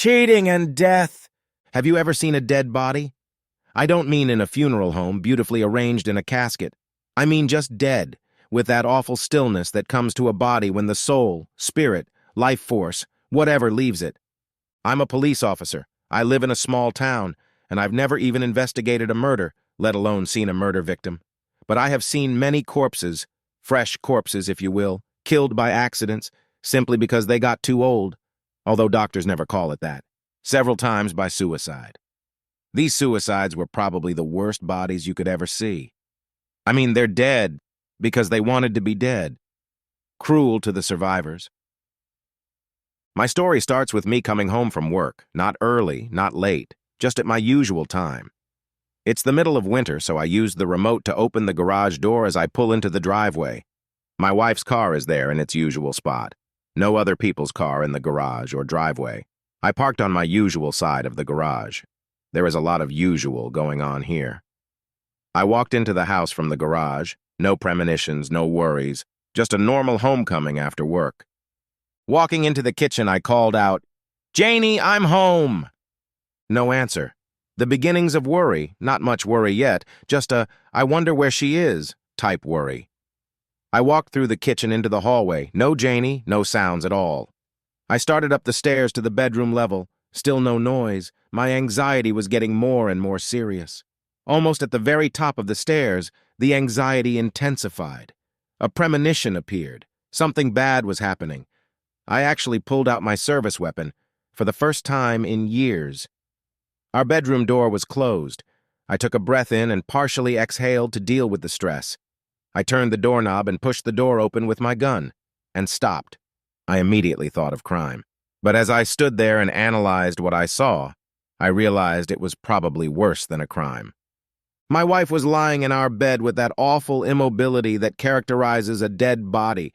Cheating and death. Have you ever seen a dead body? I don't mean in a funeral home, beautifully arranged in a casket. I mean just dead, with that awful stillness that comes to a body when the soul, spirit, life force, whatever leaves it. I'm a police officer. I live in a small town, and I've never even investigated a murder, let alone seen a murder victim. But I have seen many corpses, fresh corpses, if you will, killed by accidents, simply because they got too old, although doctors never call it that, several times by suicide. These suicides were probably the worst bodies you could ever see. I mean, they're dead because they wanted to be dead. Cruel to the survivors. My story starts with me coming home from work, not early, not late, just at my usual time. It's the middle of winter, so I use the remote to open the garage door as I pull into the driveway. My wife's car is there in its usual spot. No other people's car in the garage or driveway. I parked on my usual side of the garage. There is a lot of usual going on here. I walked into the house from the garage. No premonitions, no worries. Just a normal homecoming after work. Walking into the kitchen, I called out, "Janie, I'm home!" No answer. The beginnings of worry, not much worry yet, just a "I wonder where she is" type worry. I walked through the kitchen into the hallway. No Janie, no sounds at all. I started up the stairs to the bedroom level. Still no noise. My anxiety was getting more and more serious. Almost at the very top of the stairs, the anxiety intensified. A premonition appeared. Something bad was happening. I actually pulled out my service weapon, for the first time in years. Our bedroom door was closed. I took a breath in and partially exhaled to deal with the stress. I turned the doorknob and pushed the door open with my gun, and stopped. I immediately thought of crime. But as I stood there and analyzed what I saw, I realized it was probably worse than a crime. My wife was lying in our bed with that awful immobility that characterizes a dead body.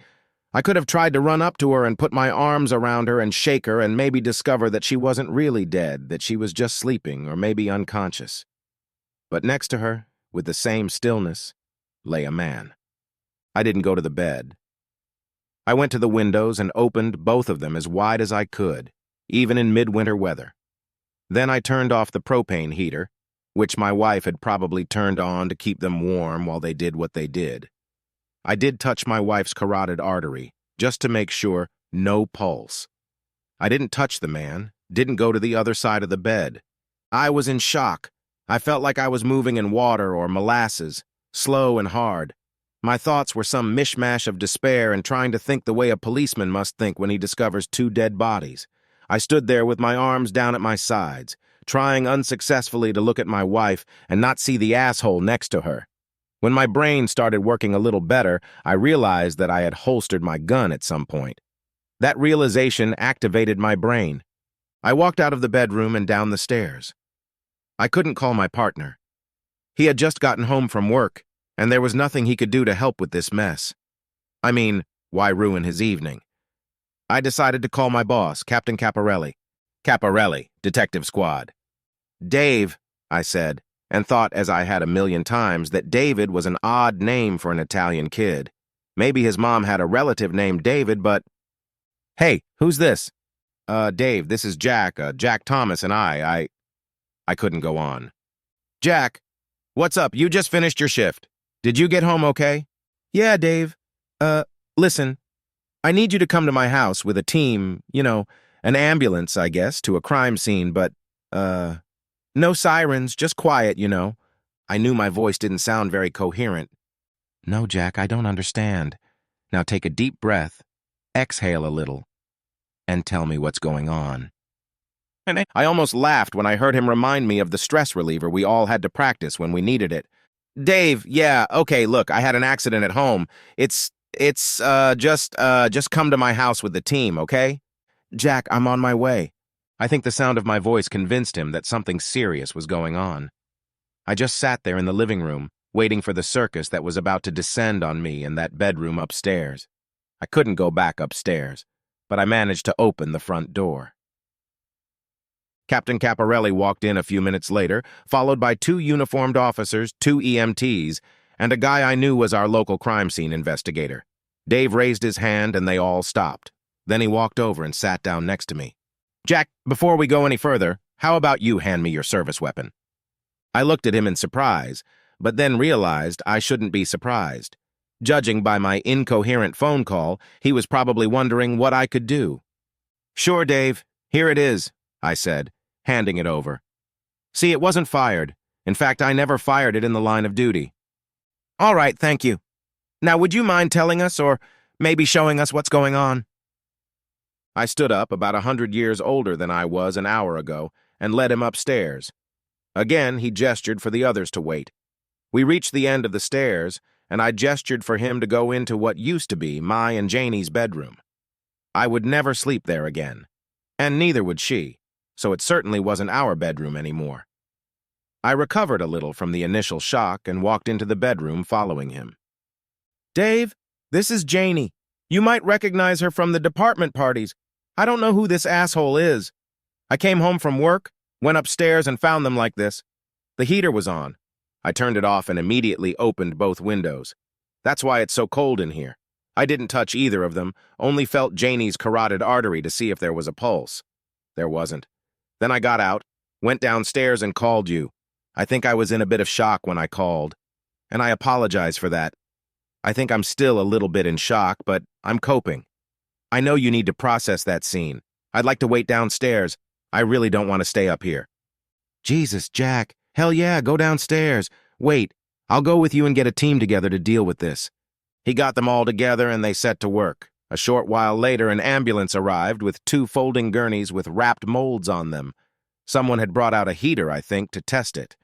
I could have tried to run up to her and put my arms around her and shake her and maybe discover that she wasn't really dead, that she was just sleeping or maybe unconscious. But next to her, with the same stillness, lay a man. I didn't go to the bed. I went to the windows and opened both of them as wide as I could, even in midwinter weather. Then I turned off the propane heater, which my wife had probably turned on to keep them warm while they did what they did. I did touch my wife's carotid artery, just to make sure, no pulse. I didn't touch the man, didn't go to the other side of the bed. I was in shock. I felt like I was moving in water or molasses, slow and hard. My thoughts were some mishmash of despair and trying to think the way a policeman must think when he discovers two dead bodies. I stood there with my arms down at my sides, trying unsuccessfully to look at my wife and not see the asshole next to her. When my brain started working a little better, I realized that I had holstered my gun at some point. That realization activated my brain. I walked out of the bedroom and down the stairs. I couldn't call my partner. He had just gotten home from work, and there was nothing he could do to help with this mess. I mean, why ruin his evening? I decided to call my boss, Captain Caparelli. Caparelli, Detective Squad. "Dave," I said, and thought, as I had a million times, that David was an odd name for an Italian kid. Maybe his mom had a relative named David, but... "Hey, who's this?" Dave, this is Jack, Jack Thomas and I couldn't go on. "Jack, what's up? You just finished your shift. Did you get home okay?" "Yeah, Dave. Listen, I need you to come to my house with a team, an ambulance, I guess, to a crime scene, but, no sirens, just quiet, I knew my voice didn't sound very coherent. "No, Jack, I don't understand. Now take a deep breath, exhale a little, and tell me what's going on." And I almost laughed when I heard him remind me of the stress reliever we all had to practice when we needed it. "Dave, yeah, okay, look, I had an accident at home. Just come to my house with the team, okay?" "Jack, I'm on my way." I think the sound of my voice convinced him that something serious was going on. I just sat there in the living room, waiting for the circus that was about to descend on me in that bedroom upstairs. I couldn't go back upstairs, but I managed to open the front door. Captain Caparelli walked in a few minutes later, followed by 2 uniformed officers, 2 EMTs, and a guy I knew was our local crime scene investigator. Dave raised his hand and they all stopped. Then he walked over and sat down next to me. Jack, before we go any further, how about you hand me your service weapon? I looked at him in surprise, but then realized I shouldn't be surprised. Judging by my incoherent phone call, he was probably wondering what I could do. Sure, Dave, here it is, I said, handing it over. See, it wasn't fired. In fact, I never fired it in the line of duty. All right, thank you. Now, would you mind telling us, or maybe showing us what's going on? I stood up, about 100 years older than I was an hour ago, and led him upstairs. Again, he gestured for the others to wait. We reached the end of the stairs, and I gestured for him to go into what used to be my and Janie's bedroom. I would never sleep there again, and neither would she, so it certainly wasn't our bedroom anymore. I recovered a little from the initial shock and walked into the bedroom following him. Dave, this is Janie. You might recognize her from the department parties. I don't know who this asshole is. I came home from work, went upstairs and found them like this. The heater was on. I turned it off and immediately opened both windows. That's why it's so cold in here. I didn't touch either of them, only felt Janie's carotid artery to see if there was a pulse. There wasn't. Then I got out, went downstairs and called you. I think I was in a bit of shock when I called, and I apologize for that. I think I'm still a little bit in shock, but I'm coping. I know you need to process that scene. I'd like to wait downstairs. I really don't want to stay up here. Jesus, Jack. Hell yeah, go downstairs. Wait, I'll go with you and get a team together to deal with this. He got them all together and they set to work. A short while later, an ambulance arrived with 2 folding gurneys with wrapped molds on them. Someone had brought out a heater, I think, to test it.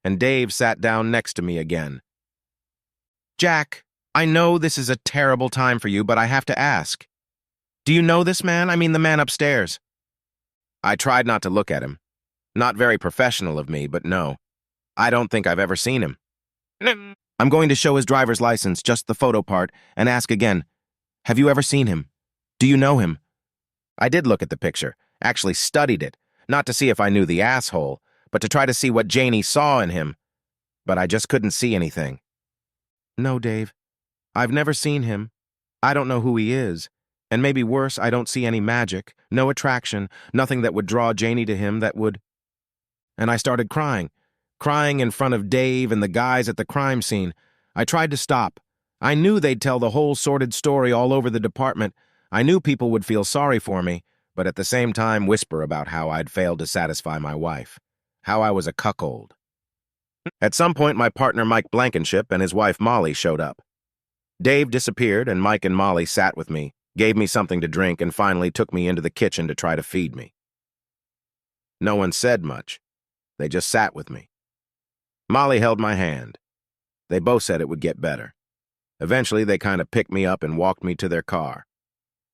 And Dave sat down next to me again. Jack, I know this is a terrible time for you, but I have to ask. Do you know this man? I mean the man upstairs. I tried not to look at him. Not very professional of me, but no. I don't think I've ever seen him. I'm going to show his driver's license, just the photo part, and ask again. Have you ever seen him? Do you know him? I did look at the picture, actually studied it, not to see if I knew the asshole, but to try to see what Janie saw in him. But I just couldn't see anything. No, Dave. I've never seen him. I don't know who he is. And maybe worse, I don't see any magic, no attraction, nothing that would draw Janie to him that would... And I started crying in front of Dave and the guys at the crime scene. I tried to stop. I knew they'd tell the whole sordid story all over the department. I knew people would feel sorry for me, but at the same time whisper about how I'd failed to satisfy my wife, how I was a cuckold. At some point, my partner Mike Blankenship and his wife Molly showed up. Dave disappeared, and Mike and Molly sat with me, gave me something to drink, and finally took me into the kitchen to try to feed me. No one said much. They just sat with me. Molly held my hand. They both said it would get better. Eventually, they kind of picked me up and walked me to their car.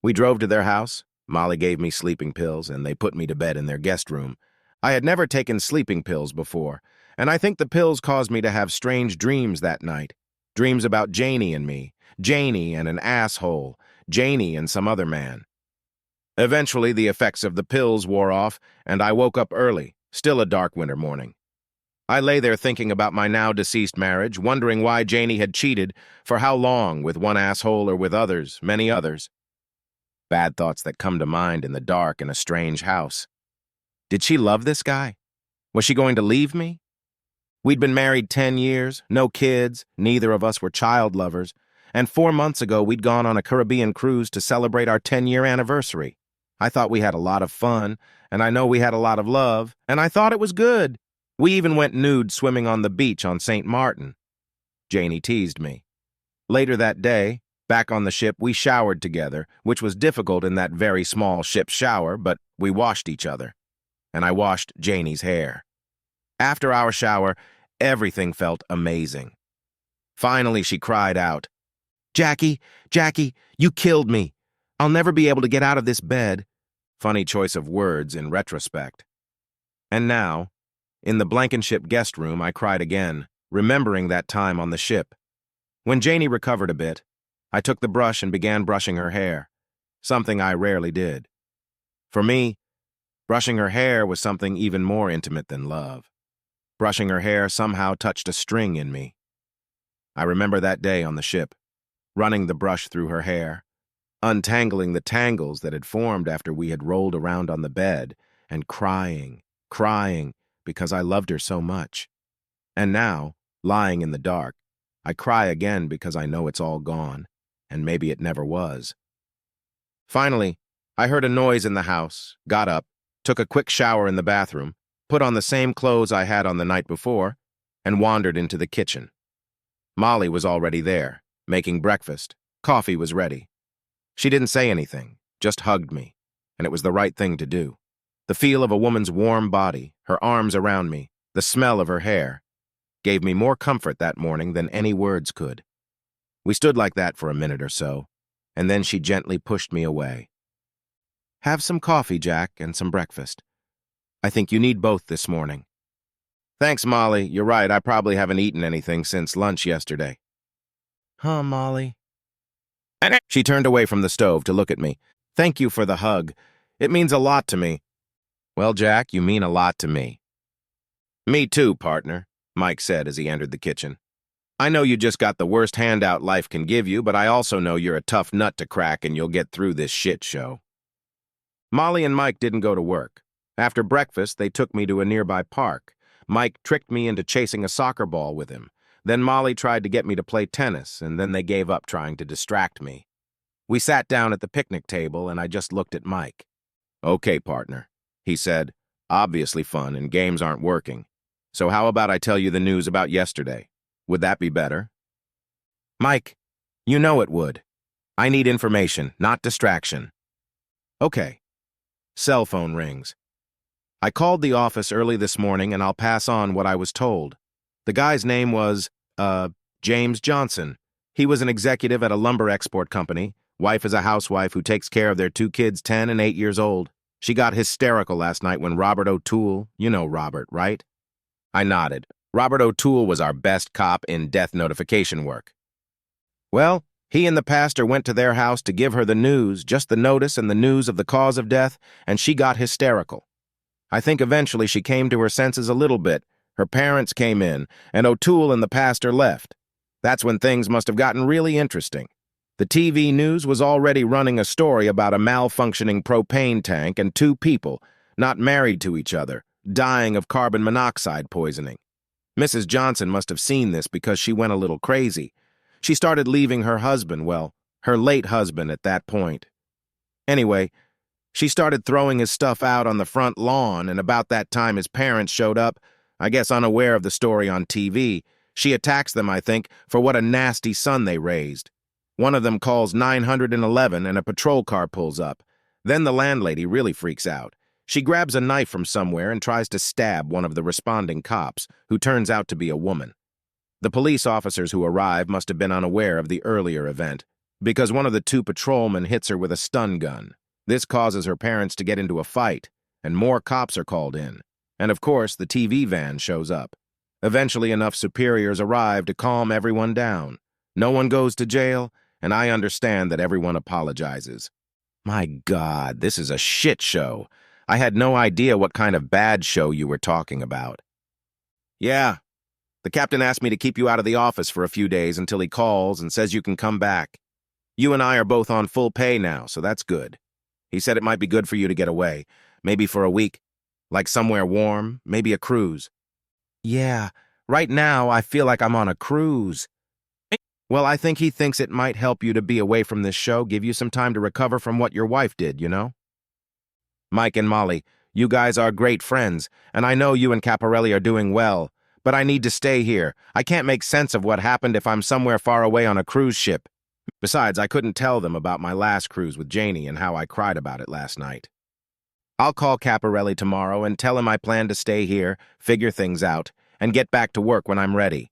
We drove to their house. Molly gave me sleeping pills, and they put me to bed in their guest room. I had never taken sleeping pills before, and I think the pills caused me to have strange dreams that night. Dreams about Janie and me, Janie and an asshole, Janie and some other man. Eventually, the effects of the pills wore off, and I woke up early, still a dark winter morning. I lay there thinking about my now-deceased marriage, wondering why Janie had cheated, for how long, with one asshole or with others, many others. Bad thoughts that come to mind in the dark in a strange house. Did she love this guy? Was she going to leave me? We'd been married 10 years, no kids, neither of us were child lovers, and 4 months ago we'd gone on a Caribbean cruise to celebrate our 10-year anniversary. I thought we had a lot of fun, and I know we had a lot of love, and I thought it was good. We even went nude swimming on the beach on St. Martin. Janie teased me. Later that day, back on the ship, we showered together, which was difficult in that very small ship shower, but we washed each other. And I washed Janie's hair. After our shower, everything felt amazing. Finally, she cried out, Jackie, you killed me. I'll never be able to get out of this bed. Funny choice of words in retrospect. And now, in the Blankenship guest room, I cried again, remembering that time on the ship. When Janie recovered a bit, I took the brush and began brushing her hair, something I rarely did. For me, brushing her hair was something even more intimate than love. Brushing her hair somehow touched a string in me. I remember that day on the ship, running the brush through her hair. untangling the tangles that had formed after we had rolled around on the bed, and crying, because I loved her so much. And now, lying in the dark, I cry again because I know it's all gone, and maybe it never was. Finally, I heard a noise in the house, got up, took a quick shower in the bathroom, put on the same clothes I had on the night before, and wandered into the kitchen. Molly was already there, making breakfast. Coffee was ready. She didn't say anything, just hugged me, and it was the right thing to do. The feel of a woman's warm body, her arms around me, the smell of her hair, gave me more comfort that morning than any words could. We stood like that for a minute or so, and then she gently pushed me away. "Have some coffee, Jack, and some breakfast. I think you need both this morning." "Thanks, Molly. You're right, I probably haven't eaten anything since lunch yesterday." "Huh, Molly?" She turned away from the stove to look at me. "Thank you for the hug. It means a lot to me." "Well, Jack, you mean a lot to me." "Me too, partner," Mike said as he entered the kitchen. "I know you just got the worst handout life can give you, but I also know you're a tough nut to crack and you'll get through this shit show." Molly and Mike didn't go to work. After breakfast, they took me to a nearby park. Mike tricked me into chasing a soccer ball with him. Then Molly tried to get me to play tennis, and then they gave up trying to distract me. We sat down at the picnic table, and I just looked at Mike. "Okay, partner," he said. "Obviously fun, and games aren't working. So how about I tell you the news about yesterday? Would that be better?" "Mike, you know it would. I need information, not distraction." "Okay." Cell phone rings. I called the office early this morning, and I'll pass on what I was told. The guy's name was, James Johnson. He was an executive at a lumber export company. Wife is a housewife who takes care of their two kids, 10 and 8 years old. She got hysterical last night when Robert O'Toole, you know Robert, right? I nodded. Robert O'Toole was our best cop in death notification work. Well, he and the pastor went to their house to give her the news, just the notice and the news of the cause of death, and she got hysterical. I think eventually she came to her senses a little bit. Her parents came in, and O'Toole and the pastor left. That's when things must have gotten really interesting. The TV news was already running a story about a malfunctioning propane tank and 2 people, not married to each other, dying of carbon monoxide poisoning. Mrs. Johnson must have seen this because she went a little crazy. She started leaving her husband, well, her late husband at that point. Anyway, she started throwing his stuff out on the front lawn, and about that time his parents showed up, I guess unaware of the story on TV. She attacks them, I think, for what a nasty son they raised. One of them calls 911 and a patrol car pulls up. Then the landlady really freaks out. She grabs a knife from somewhere and tries to stab one of the responding cops, who turns out to be a woman. The police officers who arrive must have been unaware of the earlier event, because one of the 2 patrolmen hits her with a stun gun. This causes her parents to get into a fight, and more cops are called in. And of course, the TV van shows up. Eventually enough superiors arrive to calm everyone down. No one goes to jail, and I understand that everyone apologizes. My God, this is a shit show. I had no idea what kind of bad show you were talking about. Yeah, the captain asked me to keep you out of the office for a few days until he calls and says you can come back. You and I are both on full pay now, so that's good. He said it might be good for you to get away, maybe for a week, like somewhere warm, maybe a cruise. Yeah, right now I feel like I'm on a cruise. Well, I think he thinks it might help you to be away from this show, give you some time to recover from what your wife did, you know? Mike and Molly, you guys are great friends, and I know you and Caparelli are doing well, but I need to stay here. I can't make sense of what happened if I'm somewhere far away on a cruise ship. Besides, I couldn't tell them about my last cruise with Janie and how I cried about it last night. I'll call Caparelli tomorrow and tell him I plan to stay here, figure things out, and get back to work when I'm ready.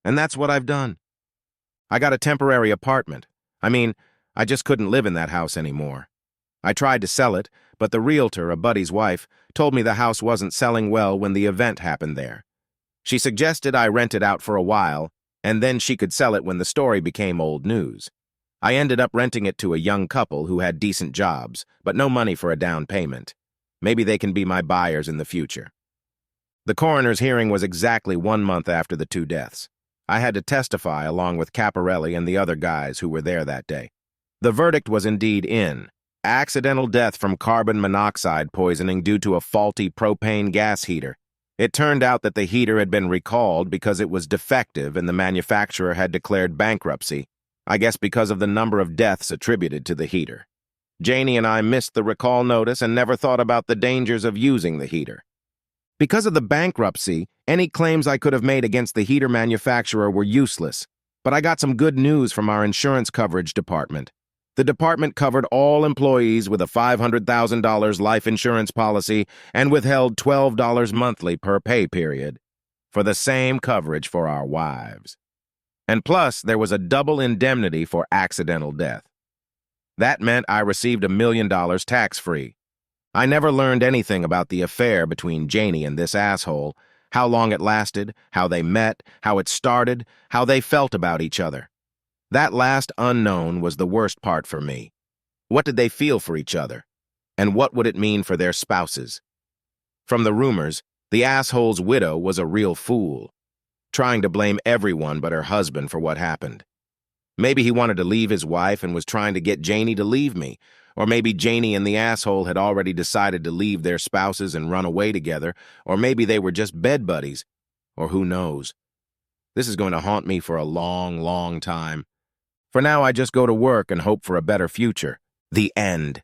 And that's what I've done. I got a temporary apartment. I just couldn't live in that house anymore. I tried to sell it, but the realtor, a buddy's wife, told me the house wasn't selling well when the event happened there. She suggested I rent it out for a while, and then she could sell it when the story became old news. I ended up renting it to a young couple who had decent jobs, but no money for a down payment. Maybe they can be my buyers in the future. The coroner's hearing was exactly 1 month after the 2 deaths. I had to testify along with Caparelli and the other guys who were there that day. The verdict was indeed in. Accidental death from carbon monoxide poisoning due to a faulty propane gas heater. It turned out that the heater had been recalled because it was defective and the manufacturer had declared bankruptcy, I guess because of the number of deaths attributed to the heater. Janie and I missed the recall notice and never thought about the dangers of using the heater. Because of the bankruptcy, any claims I could have made against the heater manufacturer were useless, but I got some good news from our insurance coverage department. The department covered all employees with a $500,000 life insurance policy and withheld $12 monthly per pay period for the same coverage for our wives. And plus, there was a double indemnity for accidental death. That meant I received $1 million tax-free. I never learned anything about the affair between Janie and this asshole, how long it lasted, how they met, how it started, how they felt about each other. That last unknown was the worst part for me. What did they feel for each other? And what would it mean for their spouses? From the rumors, the asshole's widow was a real fool, trying to blame everyone but her husband for what happened. Maybe he wanted to leave his wife and was trying to get Janie to leave me, or maybe Janie and the asshole had already decided to leave their spouses and run away together, or maybe they were just bed buddies, or who knows. This is going to haunt me for a long, long time. For now, I just go to work and hope for a better future. The end.